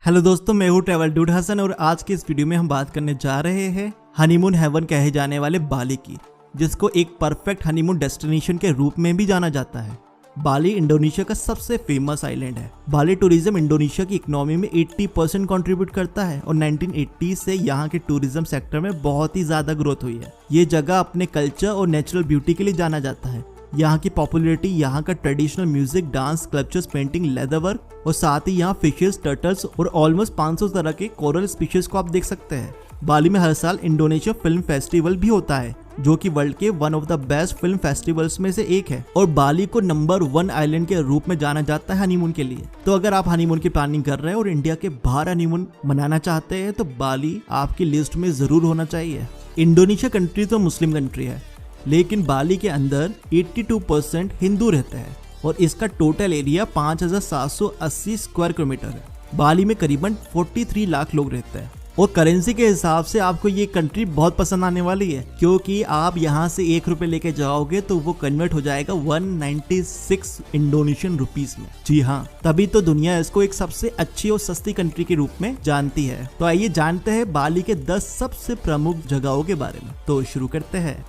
Hello दोस्तों, मैं हूँ ट्रैवल डूड हसन और आज के इस वीडियो में हम बात करने जा रहे हैं हनीमून हेवन कहे जाने वाले बाली की, जिसको एक परफेक्ट हनीमून डेस्टिनेशन के रूप में भी जाना जाता है। बाली इंडोनेशिया का सबसे फेमस आइलैंड है। बाली टूरिज्म इंडोनेशिया की इकोनॉमी में 80% कंट्रीब्यूट करता है और 1980 से यहाँ के टूरिज्म सेक्टर में बहुत ही ज्यादा ग्रोथ हुई है। ये जगह अपने कल्चर और नेचुरल ब्यूटी के लिए जाना जाता है। यहाँ की पॉपुलैरिटी यहाँ का traditional music, dance, sculptures, painting, leather work और साथ ही यहाँ फिशेस, टर्टल्स और ऑलमोस्ट 500 तरह के कोरल स्पीशीज को आप देख सकते हैं। बाली में हर साल इंडोनेशिया फिल्म फेस्टिवल भी होता है, जो कि वर्ल्ड के one of the best film festivals में से एक है और बाली को नंबर 1 आइलैंड के रूप में जाना जाता है हनीमून के लिए। तो अगर आप हनीमून की प्लानिंग कर रहे हैं और इंडिया के बाहर हनीमून मनाना चाहते हैं तो बाली आपकी लिस्ट में जरूर होना चाहिए। इंडोनेशिया कंट्री तो मुस्लिम कंट्री है, लेकिन बाली के अंदर 82% हिंदू रहते हैं और इसका टोटल एरिया 5780 स्क्वायर किलोमीटर है। बाली में करीबन 43 लाख लोग रहते हैं और करेंसी के हिसाब से आपको ये कंट्री बहुत पसंद आने वाली है, क्योंकि आप यहाँ से 1 रुपए लेके जाओगे तो वो कन्वर्ट हो जाएगा 196 इंडोनेशियन रुपीस में। जी हाँ, तभी तो दुनिया इसको एक सबसे अच्छी और सस्ती कंट्री के रूप में जानती है। तो आइए जानते हैं बाली के 10 सबसे प्रमुख जगहों के बारे में। तो शुरू करते हैं।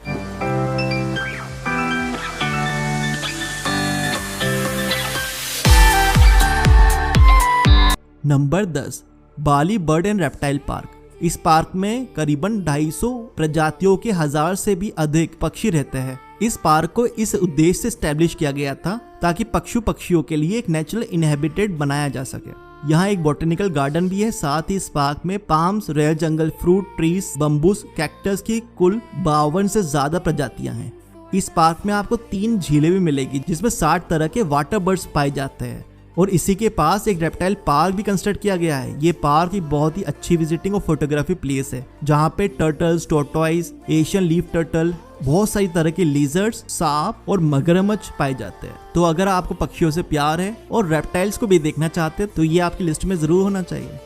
Number 10, Bali bird and reptile park. इस पार्क में करीबन 250 प्रजातियों के 1000 से भी अधिक पक्षी रहते हैं। इस पार्क को इस उद्देश्य से एस्टेब्लिश किया गया था ताकि पक्षियों के लिए एक नेचुरल इनहेबिटेट बनाया जा सके। यहाँ एक बॉटनिकल गार्डन भी है। साथ ही इस पार्क में पाम्स, रेयर जंगल फ्रूट ट्रीज, बम्बूस, कैक्टस की कुल 52 से ज्यादा प्रजातियां हैं। इस पार्क में आपको 3 झीलें भी मिलेगी जिसमें 60 तरह के वाटर बर्ड्स पाए जाते हैं और इसी के पास एक रेप्टाइल पार्क भी कंस्ट्रक्ट किया गया है। ये पार्क एक बहुत ही अच्छी विजिटिंग और फोटोग्राफी प्लेस है, जहाँ पे टर्टल्स, टोर्टोइस, एशियन लीफ टर्टल, बहुत सारी तरह के लिजर्ड्स, सांप और मगरमच्छ पाए जाते हैं। तो अगर आपको पक्षियों से प्यार है और रेप्टाइल्स को भी देखना चाहते हैं तो ये आपकी लिस्ट में जरूर होना चाहिए।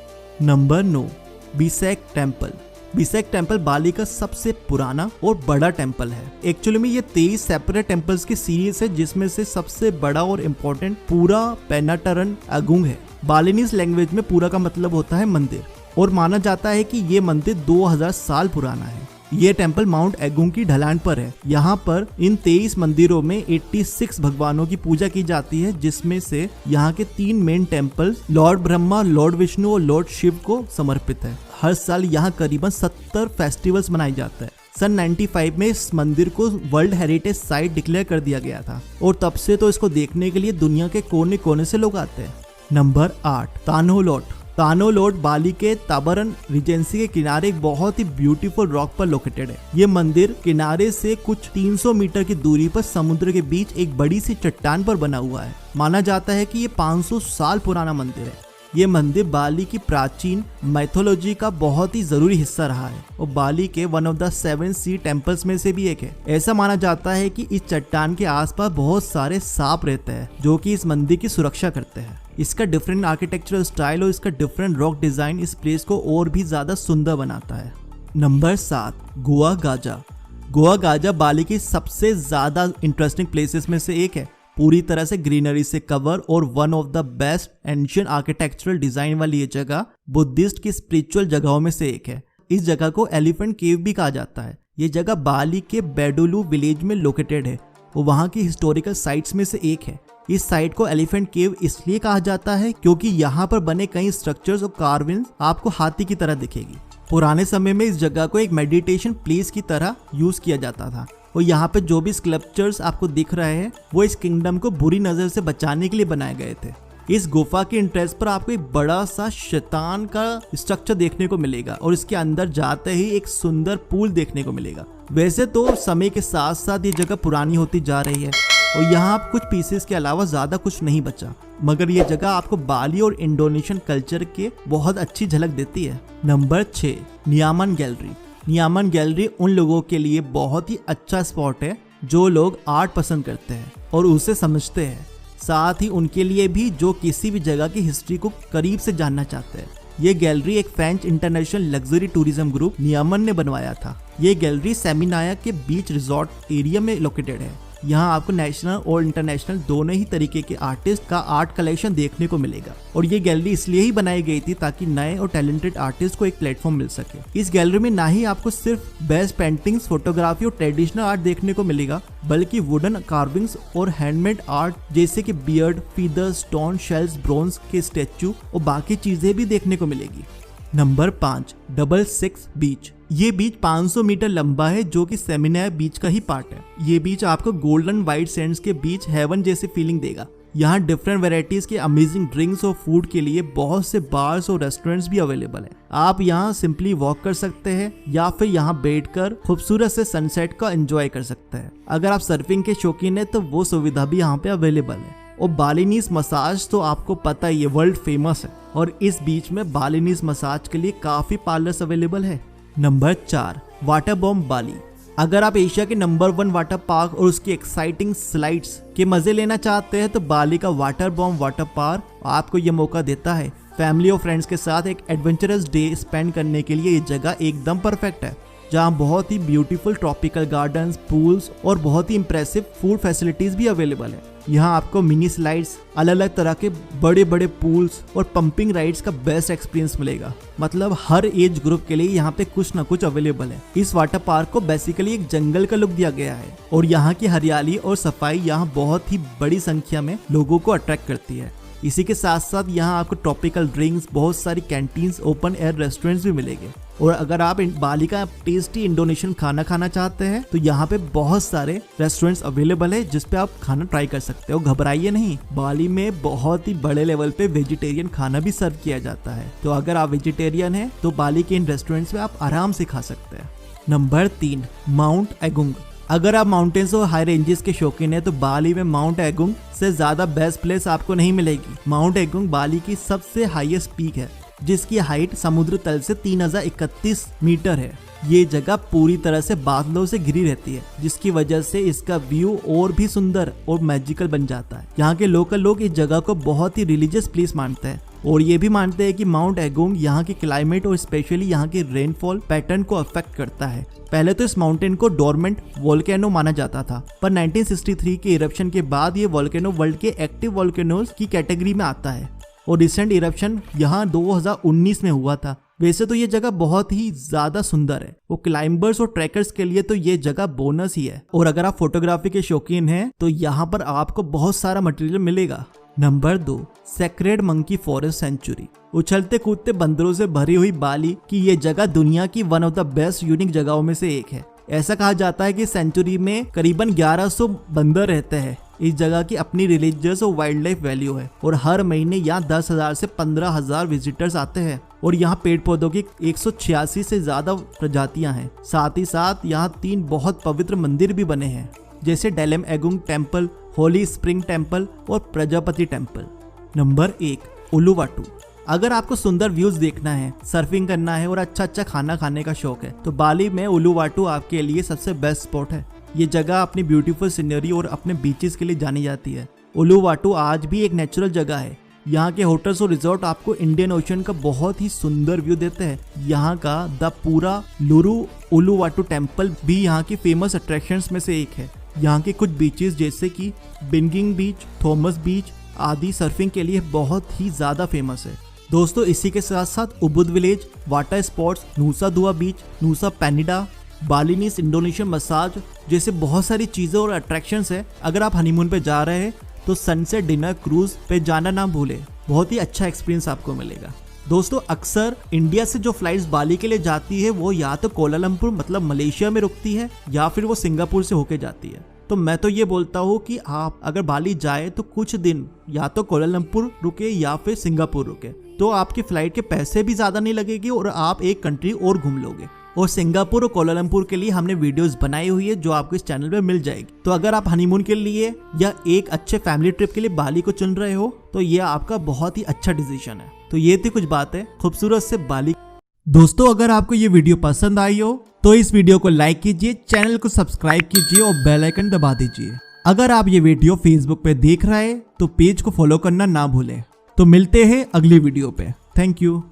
Number 9, Besakih temple. Besakih temple Bali का सबसे पुराना और बड़ा टेम्पल है। एक्चुअली में ये 23 सेपरेट टेम्पल्स की सीरीज है, जिसमें से सबसे बड़ा और इम्पोर्टेंट पूरा पेनाटरन अगुंग है। बालिनीज लैंग्वेज में पूरा का मतलब होता है मंदिर और माना जाता है कि ये मंदिर 2000 साल पुराना है। ये टेम्पल माउंट एगुंग की ढलान पर है। यहाँ पर इन 23 मंदिरों में 86 भगवानों की पूजा की जाती है, जिसमें से यहाँ के 3 main temples Lord Brahma, Lord Vishnu और लॉर्ड शिव को समर्पित है। हर साल यहाँ करीबन 70 फेस्टिवल्स मनाए जाते हैं। सन 95 में इस मंदिर को वर्ल्ड हेरिटेज साइट डिक्लेयर कर दिया गया था और तब से तो इसको देखने के लिए दुनिया के कोने कोने से लोग आते हैं। नंबर 8, तानो लोट। तानो लोट बाली के ताबरन रिजेंसी के किनारे एक बहुत ही ब्यूटीफुल रॉक पर लोकेटेड है। ये मंदिर किनारे से कुछ 300 मीटर की दूरी पर समुद्र के बीच एक बड़ी सी चट्टान पर बना हुआ है। माना जाता है कि ये 500 साल पुराना मंदिर है। ये मंदिर बाली की प्राचीन माइथोलॉजी का बहुत ही जरूरी हिस्सा रहा है और बाली के one of the 7 sea temples में से भी एक है। ऐसा माना जाता है कि इस चट्टान के आसपास बहुत सारे सांप रहते हैं जो कि इस मंदिर की सुरक्षा करते हैं। इसका डिफरेंट आर्किटेक्चरल स्टाइल और इसका डिफरेंट रॉक डिजाइन इस प्लेस को और भी ज्यादा सुंदर बनाता है। Number 7, Goa Gajah. Goa Gajah Bali की सबसे ज्यादा इंटरेस्टिंग प्लेसेस में से एक है। पूरी तरह से ग्रीनरी से कवर और one of the best ancient architectural design वाली ये जगह बुद्धिस्ट की स्पिरिचुअल जगहों में से एक है। इस जगह को एलिफेंट केव भी कहा जाता है। ये जगह बाली के बेडुलू विलेज में लोकेटेड है और वहाँ की हिस्टोरिकल साइट्स में से एक है। इस साइट को एलिफेंट केव इसलिए कहा जाता है क्योंकि यहाँ पर बने कई स्ट्रक्चर्स और कार्विंग्स आपको हाथी की तरह दिखेगी। पुराने समय में इस जगह को एक मेडिटेशन प्लेस की तरह यूज किया जाता था और यहाँ पे जो भी स्कल्पचर्स आपको दिख रहे हैं वो इस किंगडम को बुरी नजर से बचाने के लिए बनाए गए थे। इस गुफा के एंट्रेंस पर आपको एक बड़ा सा शैतान का स्ट्रक्चर देखने को मिलेगा और इसके अंदर जाते ही एक सुंदर पूल देखने को मिलेगा। वैसे तो समय के साथ साथ ये जगह पुरानी होती जा रही है और यहाँ कुछ पीसेस के अलावा ज्यादा कुछ नहीं बचा, मगर ये जगह आपको बाली और इंडोनेशियन कल्चर के बहुत अच्छी झलक देती है। Number 6, Nyaman gallery. Nyaman gallery उन लोगों के लिए बहुत ही अच्छा स्पॉट है जो लोग आर्ट पसंद करते हैं और उसे समझते हैं, साथ ही उनके लिए भी जो किसी भी जगह की हिस्ट्री को करीब से जानना चाहते हैं। ये गैलरी एक French international luxury tourism group Nyaman ने बनवाया था। ये गैलरी सेमिनाया के बीच रिजॉर्ट एरिया में लोकेटेड है यहाँ आपको नेशनल और इंटरनेशनल दोनों ही तरीके के आर्टिस्ट का आर्ट कलेक्शन देखने को मिलेगा। और ये गैलरी इसलिए ही बनाई गई थी ताकि नए और टैलेंटेड आर्टिस्ट को एक प्लेटफॉर्म मिल सके। इस गैलरी में ना ही आपको सिर्फ बेस्ट पेंटिंग्स, फोटोग्राफी और ट्रेडिशनल आर्ट देखने को मिलेगा, बल्कि वुडन कार्विंग्स और हैंडमेड आर्ट जैसे कि beard, feather, stone, shells, bronze के स्टेच्यू और बाकी चीजें भी देखने को मिलेगी। नंबर 5, 66 बीच। ये बीच 500 मीटर लंबा है जो कि सेमिनार बीच का ही पार्ट है। ये बीच आपको गोल्डन व्हाइट सैंड्स के बीच हेवन जैसी फीलिंग देगा। यहाँ डिफरेंट वेराइटीज के अमेजिंग ड्रिंक्स और फूड के लिए बहुत से बार्स और रेस्टोरेंट्स भी अवेलेबल है। आप यहाँ सिंपली वॉक कर सकते हैं या फिर यहाँ बैठकर खूबसूरत से सनसेट का एंजॉय कर सकते हैं। अगर आप सर्फिंग के शौकीन है तो वो सुविधा भी यहाँ पे अवेलेबल है। और बालिनीज मसाज तो आपको पता ही है, वर्ल्ड फेमस है और इस बीच में बालिनीज मसाज के लिए काफी पार्लर्स अवेलेबल है। नंबर 4, वाटर बॉम्ब बाली। अगर आप एशिया के नंबर 1 वाटर पार्क और उसकी एक्साइटिंग स्लाइड्स के मजे लेना चाहते हैं तो बाली का वाटर बॉम्ब वाटर पार्क आपको ये मौका देता है। फैमिली और फ्रेंड्स के साथ एक एडवेंचरस डे स्पेंड करने के लिए ये जगह एकदम परफेक्ट है, जहाँ बहुत ही ब्यूटीफुल ट्रॉपिकल गार्डन्स, पूल्स और बहुत ही इंप्रेसिव फूड फैसिलिटीज भी अवेलेबल है। यहाँ आपको मिनी स्लाइड्स, अलग अलग तरह के बड़े बड़े पूल्स और पंपिंग राइड्स का बेस्ट एक्सपीरियंस मिलेगा। मतलब हर एज ग्रुप के लिए यहाँ पे कुछ ना कुछ अवेलेबल है। इस वाटर पार्क को बेसिकली एक जंगल का लुक दिया गया है और यहाँ की हरियाली और सफाई यहाँ बहुत ही बड़ी संख्या में लोगों को अट्रैक्ट करती है। इसी के साथ साथ यहाँ आपको ट्रॉपिकल ड्रिंक्स, बहुत सारी कैंटीन्स, ओपन एयर रेस्टोरेंट्स भी मिलेंगे। और अगर आप बाली का टेस्टी इंडोनेशियन खाना खाना चाहते हैं तो यहाँ पे बहुत सारे रेस्टोरेंट्स अवेलेबल है जिस पे आप खाना ट्राई कर सकते हो। घबराइए नहीं, बाली में बहुत ही बड़े लेवल पे वेजिटेरियन खाना भी सर्व किया जाता है। तो अगर आप वेजिटेरियन हैं तो बाली के इन रेस्टोरेंट्स में आप आराम से खा सकते हैं। Number 3, Mount Agung. अगर आप माउंटेन्स और हाई रेंजेस के शौकीन है तो बाली में माउंट एगुंग से ज्यादा बेस्ट प्लेस आपको नहीं मिलेगी। माउंट एगुंग बाली की सबसे हाईएस्ट पीक है जिसकी हाइट समुद्र तल से 3031 मीटर है। ये जगह पूरी तरह से बादलों से घिरी रहती है जिसकी वजह से इसका व्यू और भी सुंदर और मैजिकल बन जाता है। यहाँ के लोकल लोग इस जगह को बहुत ही रिलीजियस प्लेस मानते हैं और ये भी मानते हैं कि माउंट एगुंग यहाँ के क्लाइमेट और स्पेशली यहाँ के रेनफॉल पैटर्न को अफेक्ट करता है। पहले तो इस माउंटेन को डोरमेंट वोल्केनो माना जाता था, पर 1963 के इरप्शन के बाद ये वोल्केनो वर्ल्ड के एक्टिव वोल्केनोज की कैटेगरी में आता है और रिसेंट इरप्शन यहाँ 2019 में हुआ था। वैसे तो ये जगह बहुत ही ज्यादा सुंदर है, वो क्लाइंबर्स और ट्रैकर्स के लिए तो ये जगह बोनस ही है। और अगर आप फोटोग्राफी के शौकीन हैं तो यहाँ पर आपको बहुत सारा मटेरियल मिलेगा। Number 2, sacred monkey forest sanctuary. उछलते कूदते बंदरों से भरी हुई बाली की ये जगह दुनिया की one of the best unique जगहों में से एक है। ऐसा कहा जाता है कि सेंचुरी में करीबन 1100 बंदर रहते हैं। इस जगह की अपनी रिलीजियस और वाइल्ड लाइफ वैल्यू है और हर महीने यहाँ 10,000 से 15,000 विजिटर्स आते हैं। और यहाँ पेड़ पौधों की 186 से ज्यादा प्रजातियां हैं। साथ ही साथ यहाँ 3 बहुत पवित्र मंदिर भी बने हैं जैसे डेलम एगुंग टेम्पल, होली स्प्रिंग टेम्पल और प्रजापति टेम्पल। नंबर 1, उलुवाटू। अगर आपको सुंदर व्यूज देखना है, सर्फिंग करना है और अच्छा खाना खाने का शौक है तो बाली में उलुवाटू आपके लिए सबसे बेस्ट स्पॉट है। ये जगह अपनी ब्यूटीफुल सीनरी और अपने बीचेस के लिए जानी जाती है। उलुवाटू आज भी एक नेचुरल जगह है। यहाँ के होटल्स और रिजॉर्ट आपको इंडियन ओशन का बहुत ही सुंदर व्यू देते हैं। यहाँ का द पूरा लुरु उलुवाटू टेम्पल भी यहाँ की फेमस अट्रैक्शंस में से एक है। यहाँ के कुछ बीचेस जैसे कि बिंगिंग बीच, थॉमस बीच आदि सर्फिंग के लिए बहुत ही ज्यादा फेमस है। दोस्तों इसी के साथ साथ उबुद विलेज, वाटर स्पॉट्स, नूसा दुआ बीच, नूसा पेनिडा, बालिनीज इंडोनेशियन मसाज जैसे बहुत सारी चीजें और अट्रैक्शंस है। अगर आप हनीमून पे जा रहे हैं तो सनसेट डिनर क्रूज पे जाना ना भूले, बहुत ही अच्छा एक्सपीरियंस आपको मिलेगा। दोस्तों अक्सर इंडिया से जो फ्लाइट्स बाली के लिए जाती है वो या तो कोलालमपुर मतलब मलेशिया में रुकती है या फिर वो सिंगापुर से होके जाती है। तो मैं तो ये बोलता हूँ कि आप अगर बाली जाए तो कुछ दिन या तो कोलालमपुर रुके या फिर सिंगापुर रुके, तो आपकी फ्लाइट के पैसे भी ज्यादा नहीं लगेगी और आप एक कंट्री और घूम लोगे। और सिंगापुर और कोलालमपुर के लिए हमने वीडियोस बनाई हुई है जो आपको इस चैनल पे मिल जाएगी। तो अगर आप हनीमून के लिए या एक अच्छे फैमिली ट्रिप के लिए बाली को चुन रहे हो तो ये आपका बहुत ही अच्छा डिसीजन है। तो ये थी कुछ बातें खूबसूरत से बाली। दोस्तों अगर आपको ये वीडियो पसंद आई हो तो इस वीडियो को लाइक कीजिए, चैनल को सब्सक्राइब कीजिए और बेल आइकन दबा दीजिए। अगर आप ये वीडियो फेसबुक पे देख रहे हैं तो पेज को फॉलो करना ना भूलें। तो मिलते हैं अगली वीडियो पे। Thank you.